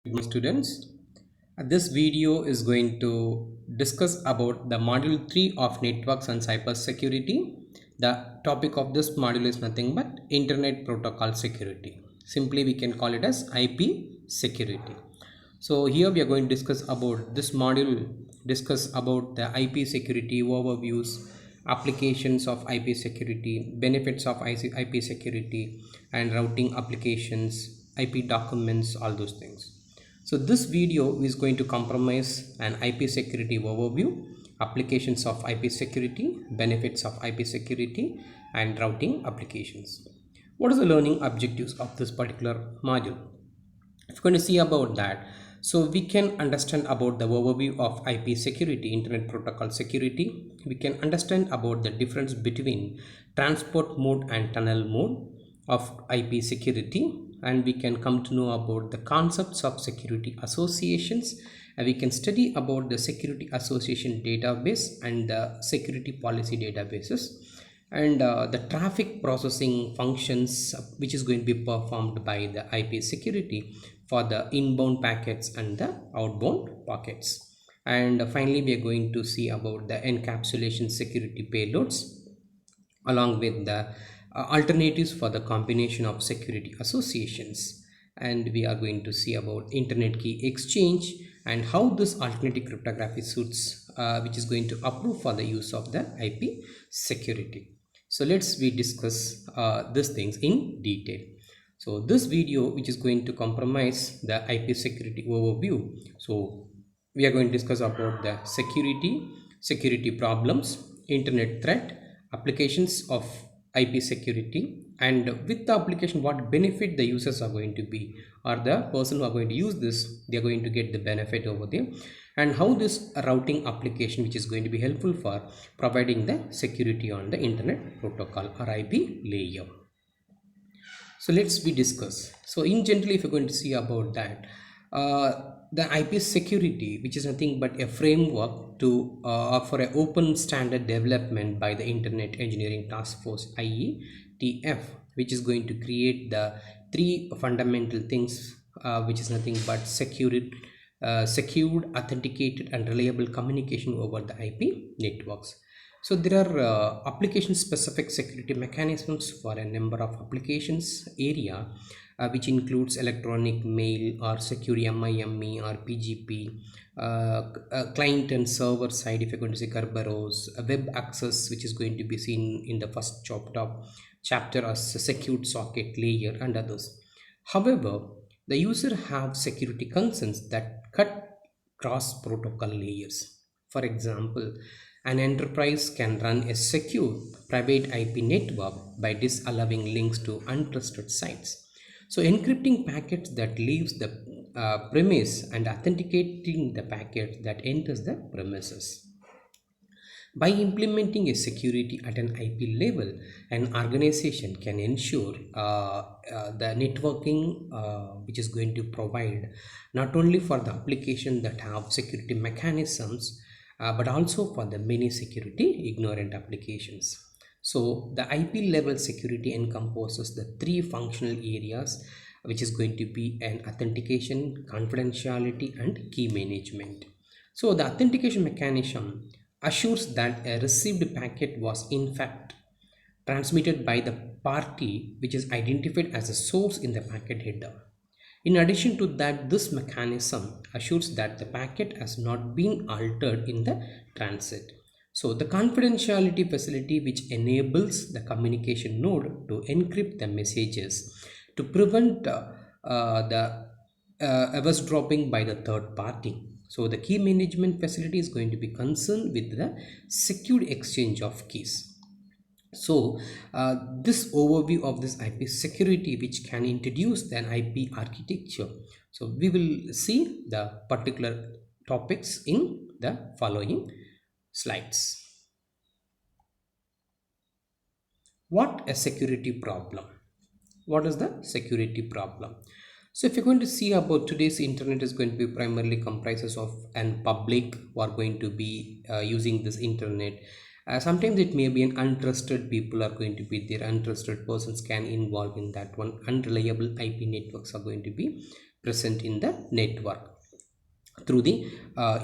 Good morning, students. This video is going to discuss about the module 3 of networks and cybersecurity. The topic of this module is nothing but internet protocol security. Simply we can call it as IP security. So here we are going to discuss about this module, discuss about the IP security overviews, applications of IP security, benefits of IP security, and routing applications, IP documents, all those things. So this video is going to compromise an IP security overview, applications of IP security, benefits of IP security, and routing applications. What is the learning objectives of this particular module? If you're going to see about that, so we can understand about the overview of IP security, internet protocol security. We can understand about the difference between transport mode and tunnel mode of IP security, and we can come to know about the concepts of security associations, and we can study about the security association database and the security policy databases, and the traffic processing functions which is going to be performed by the IP security for the inbound packets and the outbound packets. And finally we are going to see about the encapsulation security payloads along with the alternatives for the combination of security associations, and we are going to see about internet key exchange and how this alternative cryptography suits which is going to approve for the use of the IP security. So we discuss these things in detail. So this video which is going to compromise the IP security overview, so we are going to discuss about the security problems, internet threat, applications of IP security, and with the application what benefit the users are going to be, or the person who are going to use this, they are going to get the benefit over there, and how this routing application which is going to be helpful for providing the security on the internet protocol or IP layer. So we discuss. So in general, if you're going to see about that, the IP security, which is nothing but a framework to for an open standard development by the Internet Engineering Task Force IETF, which is going to create the three fundamental things, which is nothing but secured, authenticated, and reliable communication over the IP networks. So there are application specific security mechanisms for a number of applications area, which includes electronic mail or secure MIME or PGP, client and server side, if you're going to say Kerberos, web access, which is going to be seen in the first chapter as a secured socket layer and others. However, the user have security concerns that cut cross protocol layers. For example, an enterprise can run a secure private IP network by disallowing links to untrusted sites. So encrypting packets that leaves the premise and authenticating the packets that enters the premises. By implementing a security at an IP level, an organization can ensure the networking which is going to provide not only for the application that have security mechanisms, but also for the many security ignorant applications. So the IP level security encompasses the three functional areas, which is going to be an authentication, confidentiality, and key management. So the authentication mechanism assures that a received packet was in fact transmitted by the party which is identified as a source in the packet header. In addition to that, this mechanism assures that the packet has not been altered in the transit. So the confidentiality facility which enables the communication node to encrypt the messages to prevent the eavesdropping by the third party. So the key management facility is going to be concerned with the secured exchange of keys. So this overview of this IP security which can introduce an IP architecture. So we will see the particular topics in the following slides. What a security problem? What is the security problem? So if you're going to see about today's internet is going to be primarily comprises of an public who are going to be using this internet. Sometimes it may be an untrusted people are going to be there, untrusted persons can involve in that one, unreliable IP networks are going to be present in the network through the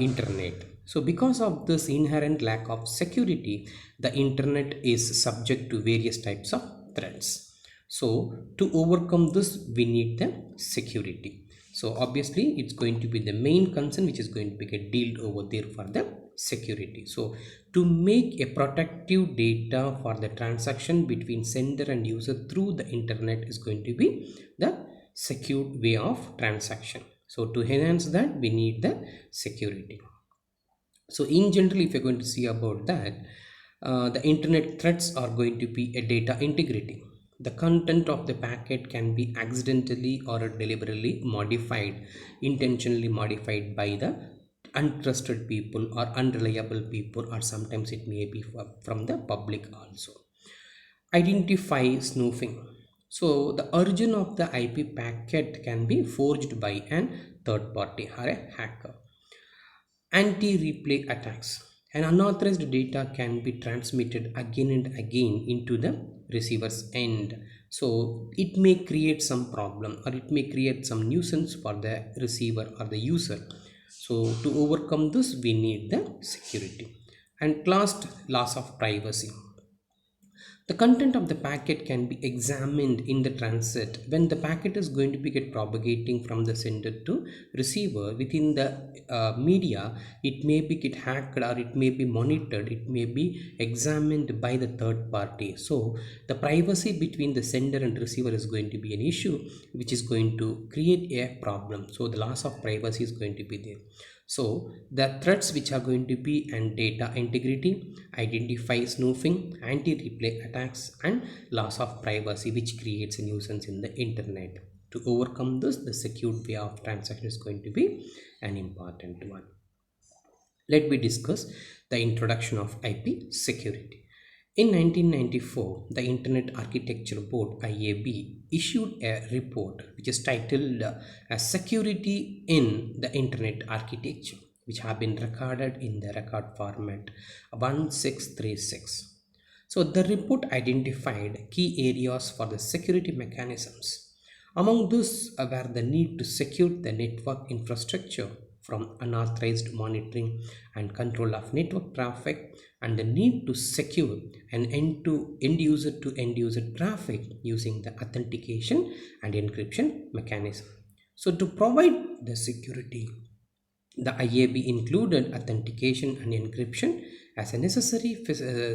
internet. So because of this inherent lack of security, the internet is subject to various types of threats. So to overcome this, we need the security. So obviously it's going to be the main concern which is going to be get dealt over there for the security. So to make a protective data for the transaction between sender and user through the internet is going to be the secure way of transaction. So to enhance that, we need the security. So in general, if you're going to see about that, the internet threats are going to be a data integrity. The content of the packet can be accidentally or deliberately modified, intentionally modified by the untrusted people or unreliable people, or sometimes it may be from the public also. Identify snooping. So the origin of the IP packet can be forged by an third party or a hacker. Anti-replay attacks. An unauthorized data can be transmitted again and again into the receiver's end. So it may create some problem, or it may create some nuisance for the receiver or the user. So to overcome this, we need the security. And last, loss of privacy. The content of the packet can be examined in the transit when the packet is going to be get propagating from the sender to receiver within the media. It may be get hacked, or it may be monitored, it may be examined by the third party. So the privacy between the sender and receiver is going to be an issue which is going to create a problem. So the loss of privacy is going to be there. So the threats which are going to be and data integrity, identify snooping, anti-replay attacks, and loss of privacy which creates a nuisance in the internet. To overcome this, the secured way of transaction is going to be an important one. Let me discuss the introduction of IP security. In 1994, the Internet Architecture Board (IAB) issued a report which is titled as Security in the Internet Architecture, which have been recorded in the record format 1636. So the report identified key areas for the security mechanisms. Among those were the need to secure the network infrastructure from unauthorized monitoring and control of network traffic, and the need to secure an end user to end user traffic using the authentication and encryption mechanism. So to provide the security, the IAB included authentication and encryption as a necessary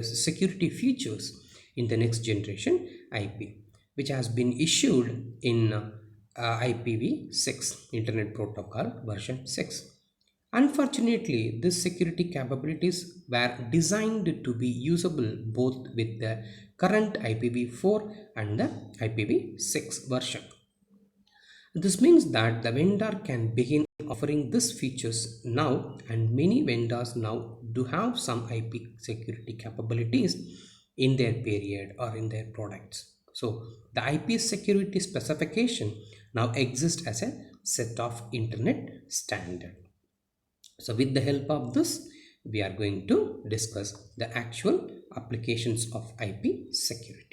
security features in the next generation IP, which has been issued in IPv6, Internet Protocol version 6. Unfortunately, these security capabilities were designed to be usable both with the current IPv4 and the IPv6 version. This means that the vendor can begin offering these features now, and many vendors now do have some IP security capabilities in their period or in their products. So the IP security specification now exists as a set of internet standard. So with the help of this, we are going to discuss the actual applications of IP security.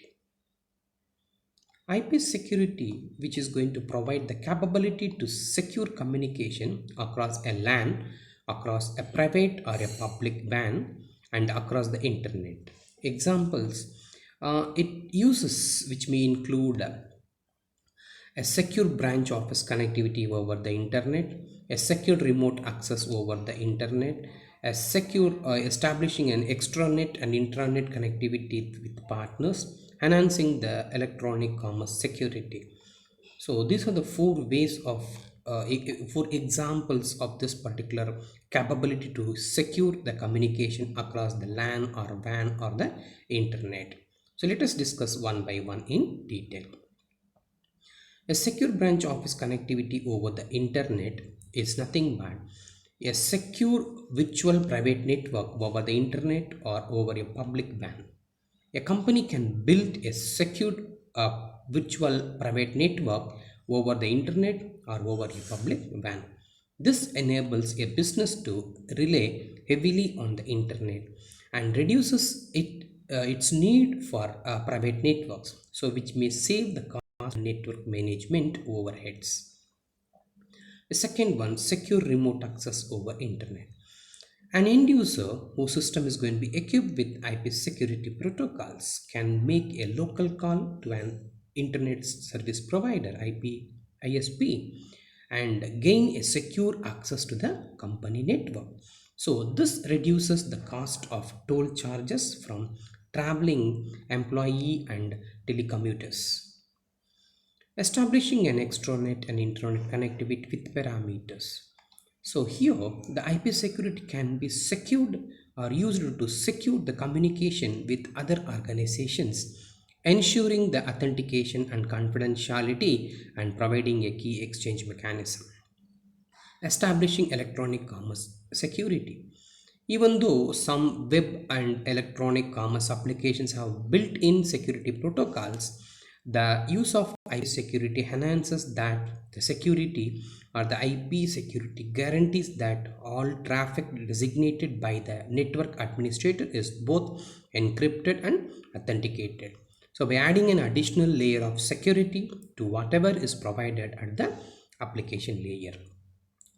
IP security, which is going to provide the capability to secure communication across a LAN, across a private or a public WAN, and across the internet. Examples, it uses which may include a secure branch office connectivity over the internet, a secure remote access over the internet, a secure establishing an extranet and intranet connectivity with partners, enhancing the electronic commerce security. So these are the four ways of four examples of this particular capability to secure the communication across the LAN or WAN or the internet. So let us discuss one by one in detail. A secure branch office connectivity over the internet is nothing but a secure virtual private network over the internet or over a public WAN. A company can build a secure virtual private network over the internet or over a public WAN. This enables a business to rely heavily on the internet and reduces its need for private networks, so which may save the cost of network management overheads. The second one, secure remote access over internet. An end user whose system is going to be equipped with IP security protocols can make a local call to an internet service provider, IP ISP, and gain a secure access to the company network. So this reduces the cost of toll charges from traveling employee and telecommuters. Establishing an extranet and intranet connectivity with parameters. So here the IP security can be secured or used to secure the communication with other organizations, ensuring the authentication and confidentiality and providing a key exchange mechanism. Establishing electronic commerce security. Even though some web and electronic commerce applications have built-in security protocols, the use of IP security enhances that the security or the IP security guarantees that all traffic designated by the network administrator is both encrypted and authenticated. So by adding an additional layer of security to whatever is provided at the application layer.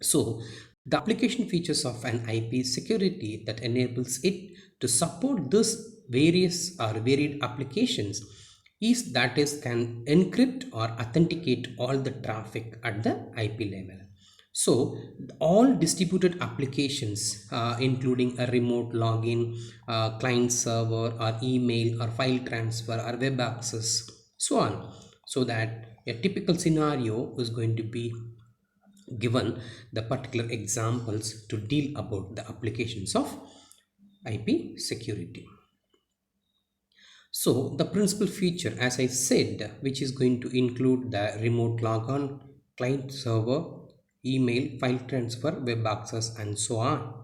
So the application features of an IP security that enables it to support this various or varied applications is that is can encrypt or authenticate all the traffic at the IP level. So all distributed applications including a remote login, client server or email or file transfer or web access, so on. So that a typical scenario is going to be given the particular examples to deal about the applications of IP security. So the principal feature, as I said, which is going to include the remote logon, client server, email, file transfer, web access, and so on.